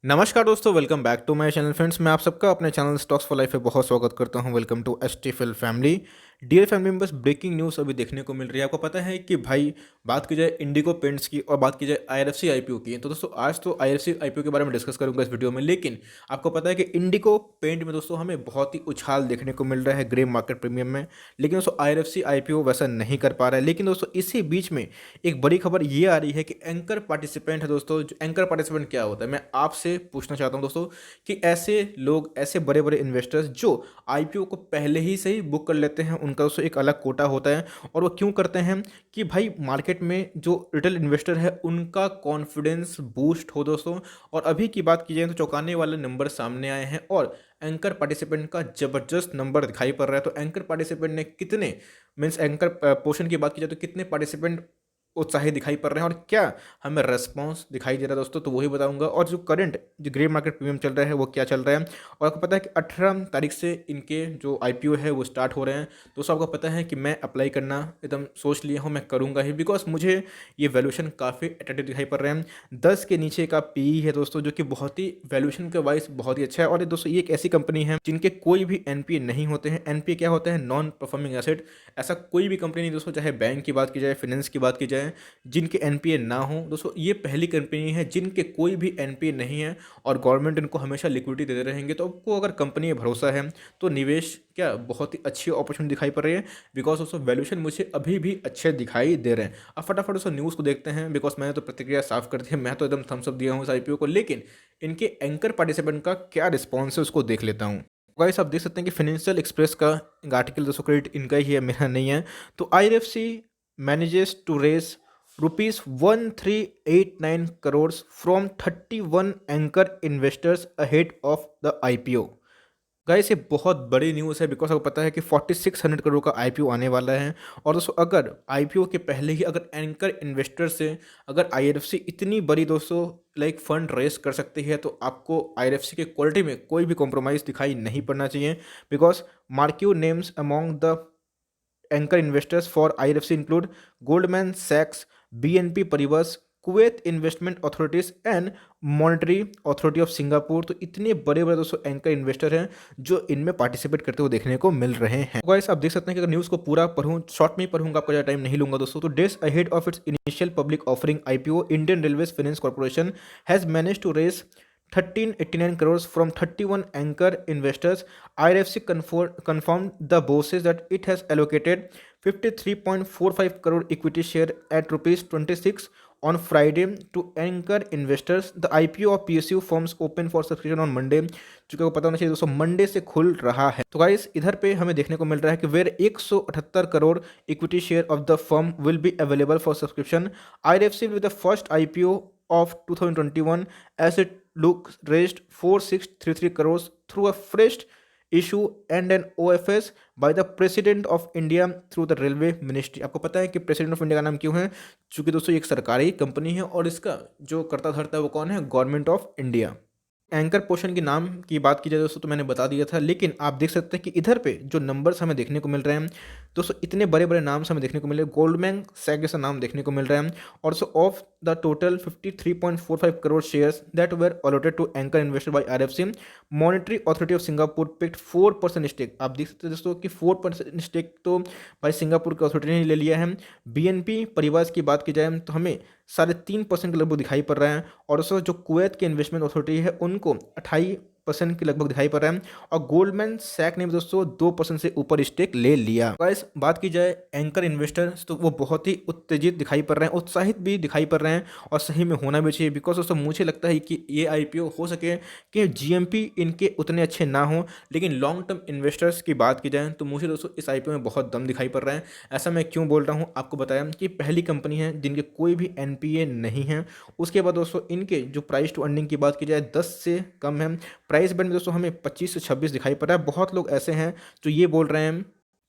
नमस्कार दोस्तों, welcome back to my channel friends. मैं आप सबका अपने चैनल स्टॉक्स फॉर लाइफ पे बहुत स्वागत करता हूं। Welcome to STFL family. Dear family members, breaking news अभी देखने को मिल रही है। आपको पता है कि भाई बात की जाए इंडिगो पेंट्स की और बात की जाए आईआरएफसी आईपीओ की, तो दोस्तों आज तो आईआरएफसी आईपीओ के बारे में डिस्कस करूंगा इस वीडियो में। लेकिन आपको पता है कि इंडिगो पेंट में दोस्तों हमें बहुत ही उछाल देखने को मिल रहा है ग्रे मार्केट प्रीमियम में। लेकिन दोस्तों आईआरएफसी आईपीओ वैसा नहीं कर पा रहा है। लेकिन दोस्तों इसी बीच में एक बड़ी खबर ये आ रही है कि एंकर पार्टिसिपेंट है दोस्तों। जो एंकर पार्टिसिपेंट क्या होता है, मैं आपसे पूछना चाहता हूं दोस्तों कि ऐसे लोग, ऐसे बड़े बड़े इन्वेस्टर्स जो आईपीओ को पहले ही से ही बुक कर लेते हैं, उनका दोस्तों एक अलग कोटा होता है। और वो क्यों करते हैं कि भाई मार्केट में जो रिटेल इन्वेस्टर है उनका कॉन्फिडेंस बूस्ट हो दोस्तों। और अभी की बात की जाए तो चौंकाने वाले नंबर सामने आए हैं और एंकर पार्टिसिपेंट का जबरदस्त नंबर दिखाई पड़ रहा है। तो एंकर पार्टिसिपेंट ने कितने, मीन्स एंकर पोर्शन की बात की जाए तो कितने पार्टिसिपेंट उत्साही दिखाई पड़ रहे हैं और क्या हमें रेस्पॉन्स दिखाई दे रहा है दोस्तों, तो वही बताऊंगा। और जो करंट जो ग्रे मार्केट प्रीमियम चल रहा है वो क्या चल रहा है। और आपको पता है कि 18 तारीख से इनके जो आईपीओ है वो स्टार्ट हो रहे हैं। दोस्तों आपको पता है कि मैं अप्लाई करना एकदम सोच लिया हूँ, मैं करूँगा ही, बिकॉज मुझे ये वैल्यूएशन काफ़ी अट्रैक्टिव दिखाई पड़ रहे हैं। 10 के नीचे का पी है दोस्तों, जो कि बहुत ही वैल्यूएशन के वाइज बहुत ही अच्छा है। और ये दोस्तों ये एक ऐसी कंपनी है जिनके कोई भी एनपीए नहीं होते हैं। एनपीए क्या होता है? Non performing asset. ऐसा कोई भी कंपनी नहीं दोस्तों, चाहे बैंक की बात की जाए, फाइनेंस की बात की जाए, जिनके एनपीए ना हो। दोस्तों ये पहली कंपनी है जिनके कोई भी एनपीए नहीं है और गवर्नमेंट इनको हमेशा लिक्विडिटी देते रहेंगे। तो आपको अगर कंपनी में भरोसा है तो निवेश क्या बहुत ही अच्छी अपॉर्चुनिटी दिखाई पड़ रही है। बिकॉज दोस्तों वैल्यूएशन मुझे अभी भी अच्छे दिखाई दे रहे हैं। अब फटाफट दोस्तों न्यूज़ को देखते हैं, बिकॉज मैंने तो प्रतिक्रिया साफ कर दी है, मैं तो एकदम थम्स अप दिया हूँ इस आईपीओ को। लेकिन इनके एंकर पार्टिसिपेंट का क्या रिस्पॉन्स है उसको देख लेता हूँ। गाइस आप देख सकते हैं कि फाइनेंशियल एक्सप्रेस का आर्टिकल, दोस्तों क्रेडिट इनका ही है, मेरा नहीं है। तो IRFC manages to raise rupees 1389 crores from 31 anchor investors ahead of the IPO। Guys ये बहुत बड़ी न्यूज़ है, बिकॉज आपको पता है कि 4600 करोड़ का आईपीओ आने वाला है। और दोस्तों अगर आईपीओ के पहले ही अगर एंकर इन्वेस्टर से अगर आईआरएफसी इतनी बड़ी दोस्तों लाइक फंड रेस कर सकती है, तो आपको आईआरएफसी की क्वालिटी में कोई भी कॉम्प्रोमाइज़ दिखाई नहीं पड़ना चाहिए। Because marquee names among the anchor investors for IRFC include Goldman सैक्स, BNP Paribas, Kuwait investment authorities and monetary authority of Singapore. तो इतने बड़े बड़े दोस्तों एंकर इन्वेस्टर हैं जो इनमें पार्टिसिपेट करते हुए देखने को मिल रहे हैं। गाइस आप देख सकते हैं कि अगर न्यूज़ को पूरा पढ़ूं, शॉर्ट में ही पढ़ूंगा, आपका ज़्यादा टाइम नहीं लूंगा दोस्तों। तो days ahead of its initial public offering IPO, Indian railways finance corporation has manage to raise 1389 crores from 31 anchor investors. IRFC confirmed the bosses that it has allocated 53.45 crore equity share at rupees 26 on Friday to anchor investors. The IPO of PSU firms open for subscription on Monday। चूंकि आपको पता होना चाहिए दोस्तों Monday से खुल रहा है। तो गाइस इधर पे हमें देखने को मिल रहा है कि were 178 crore equity share of the firm will be available for subscription. IRFC with the first IPO of 2021 as it looks raised 4633 crores through a fresh issue and an OFS by the President of India through the Railway Ministry। आपको पता है कि president of India का नाम क्यों है? चूंकि दोस्तों ये एक सरकारी कंपनी है और इसका जो कर्ता धर्ता है वो कौन है? Government of India. Anchor portion के नाम की बात की जाए दोस्तों तो मैंने बता दिया था। लेकिन आप देख सकते हैं कि इधर पे जो नंबर्स हमें देखने को मिल रहे हैं दोस्तों, इतने बड़े बड़े नाम हमें देखने को मिल रहे हैं। गोल्डमैन सैक जैसा नाम देखने को मिल रहा है। और so of the total 53.45 crore shares that were allotted to anchor investor by IRFC, monetary authority of Singapore picked 4% stake. आप देख सकते हैं दोस्तों कि 4% स्टेक तो भाई सिंगापुर की अथॉरिटी ने ले लिया है। बीएनपी परिवार की बात की जाए तो हमें 3.5% के लगभग दिखाई पड़ रहा है। और उसका जो कुवैत की इन्वेस्टमेंट अथॉरिटी है उनको 28% के लगभग दिखाई पड़ रहा है। और गोल्डमैन सैक ने भी दोस्तों 2% से ऊपर स्टेक ले लिया। गाइस बात की जाए एंकर इन्वेस्टर्स तो वो बहुत ही उत्तेजित दिखाई पड़ रहे हैं, उत्साहित भी दिखाई पड़ रहे हैं और सही में होना भी चाहिए। बिकॉज दोस्तों मुझे लगता है कि ये आईपीओ हो सके कि जीएमपी इनके उतने अच्छे ना हो, लेकिन लॉन्ग टर्म इन्वेस्टर्स की बात की जाए तो मुझे दोस्तों इस आईपीओ में बहुत दम दिखाई पड़ रहा है। ऐसा मैं क्यों बोल रहा हूँ आपको बताया कि पहली कंपनी है जिनके कोई भी एनपीए नहीं है। उसके बाद दोस्तों इनके जो प्राइस टू अर्निंग की बात की जाए 10 से कम है। प्राइस बैंड में दोस्तों हमें 25 से 26 दिखाई पड़ रहा है। बहुत लोग ऐसे हैं जो ये बोल रहे हैं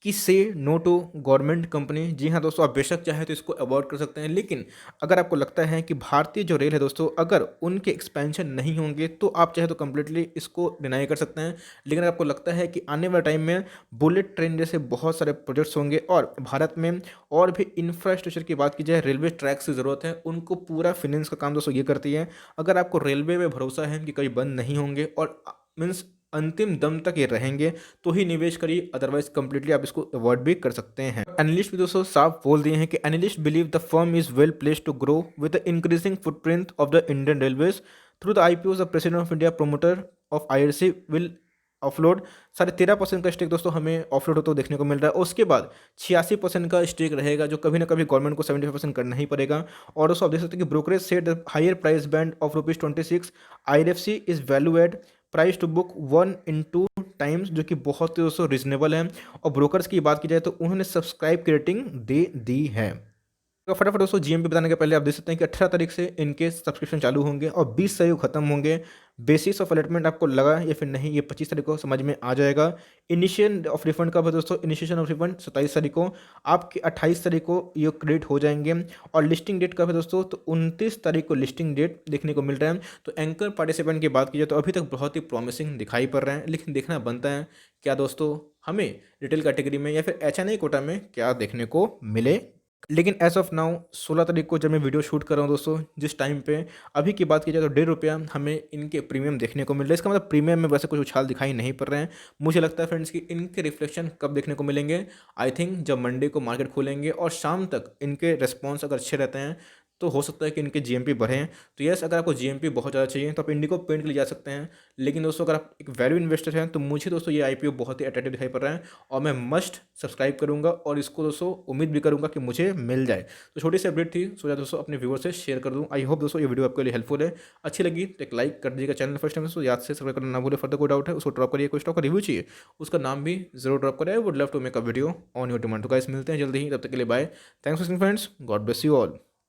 कि से नो टू गवर्नमेंट कंपनी। जी हाँ दोस्तों, आप बेशक चाहे तो इसको अवॉइड कर सकते हैं, लेकिन अगर आपको लगता है कि भारतीय जो रेल है दोस्तों, अगर उनके एक्सपेंशन नहीं होंगे तो आप चाहे तो कम्प्लीटली इसको डिनाई कर सकते हैं। लेकिन अगर आपको लगता है कि आने वाले टाइम में बुलेट ट्रेन जैसे बहुत सारे प्रोजेक्ट्स होंगे और भारत में और भी इंफ्रास्ट्रक्चर की बात की जाए, रेलवे ट्रैक्स की ज़रूरत है, उनको पूरा फिनेंस का काम दोस्तों ये करती है। अगर आपको रेलवे में भरोसा है कि कभी बंद नहीं होंगे और मीन्स अंतिम दम तक ये रहेंगे, तो ही निवेश करिए, अदरवाइज कंप्लीटली आप इसको अवॉइड भी कर सकते हैं। एनालिस्ट भी दोस्तों साफ बोल दिए हैं कि analyst believe the firm is well placed to grow with the increasing footprint of the Indian railways through the IPO. The president of India promoter of IRC will offload 13.5% का स्टेक दोस्तों हमें ऑफलोड होता हुआ देखने को मिल रहा है। उसके बाद 86% का स्टेक रहेगा, जो कभी ना कभी गवर्नमेंट को 75% करना ही पड़ेगा। और दोस्तों आप देख सकते हैं कि brokerage set higher price band of ₹26। IRFC is valued price to book 1 × 2 times, जो कि बहुत ही दोस्तों रिजनेबल है। और ब्रोकर्स की बात की जाए तो उन्होंने सब्सक्राइब की रेटिंग दे दी है। तो फटाफट दोस्तों जीएमपी बताने के पहले आप देख सकते हैं कि 18 तारीख से इनके सब्सक्रिप्शन चालू होंगे और 20 तारीख को खत्म होंगे। बेसिस ऑफ अलॉटमेंट आपको लगा या फिर नहीं, ये 25 तारीख को समझ में आ जाएगा। इनिशियल ऑफ रिफंड कब है दोस्तों? इनिशिएशन ऑफ रिफंड 27 तारीख को, आपके 28 तारीख को ये क्रेडिट हो जाएंगे। और लिस्टिंग डेट कब है दोस्तों? तो 29 तारीख को लिस्टिंग डेट देखने को मिल रहा है। तो एंकर पार्टिसिपेंट की बात की जाए तो अभी तक बहुत ही प्रॉमिसिंग दिखाई पड़ रहा है, लेकिन देखना बनता है क्या दोस्तों हमें रिटेल कैटेगरी में या फिर एचएनआई कोटा में क्या देखने को मिले। लेकिन एज ऑफ नाउ 16 तारीख को जब मैं वीडियो शूट कर रहा हूँ दोस्तों, जिस टाइम पे अभी की बात की जाए तो ₹1.5 हमें इनके प्रीमियम देखने को मिल रहा है। इसका मतलब प्रीमियम में वैसे कुछ उछाल दिखाई नहीं पड़ रहे हैं। मुझे लगता है फ्रेंड्स कि इनके रिफ्लेक्शन कब देखने को मिलेंगे? आई थिंक जब मंडे को मार्केट खोलेंगे और शाम तक इनके रिस्पॉन्स अगर अच्छे रहते हैं तो हो सकता है कि इनके जीएमपी बढ़ें। तो यस, अगर आपको जीएमपी बहुत ज़्यादा चाहिए तो आप इंडिको पेंट के लिए जा सकते हैं। लेकिन दोस्तों अगर आप एक वैल्यू इन्वेस्टर हैं तो मुझे दोस्तों ये आईपीओ बहुत ही अट्रैक्टिव दिखाई पड़ रहा है और मैं मस्ट सब्सक्राइब करूंगा और इसको दोस्तों उम्मीद भी करूंगा कि मुझे मिल जाए। तो छोटी सी अपडेट थी, सोचा दोस्तों अपने व्यूअर से शेयर कर दूं। आई होप दोस्तों ये वीडियो आपके लिए हेल्पफुल है। अच्छी लगी तो एक लाइक कर दीजिएगा। चैनल फर्स्ट टाइम दोस्तों याद से सब्सक्राइब करना ना भूले। फर्दर कोई डाउट है उसको ड्रॉप करिए। कोई स्टॉक का रिव्यू चाहिए उसका नाम भी जरूर ड्रॉप करें। Would love to make a video on your demand. तो गाइस मिलते हैं जल्दी ही, तब तक के लिए bye. Thanks for watching friends, God bless you all.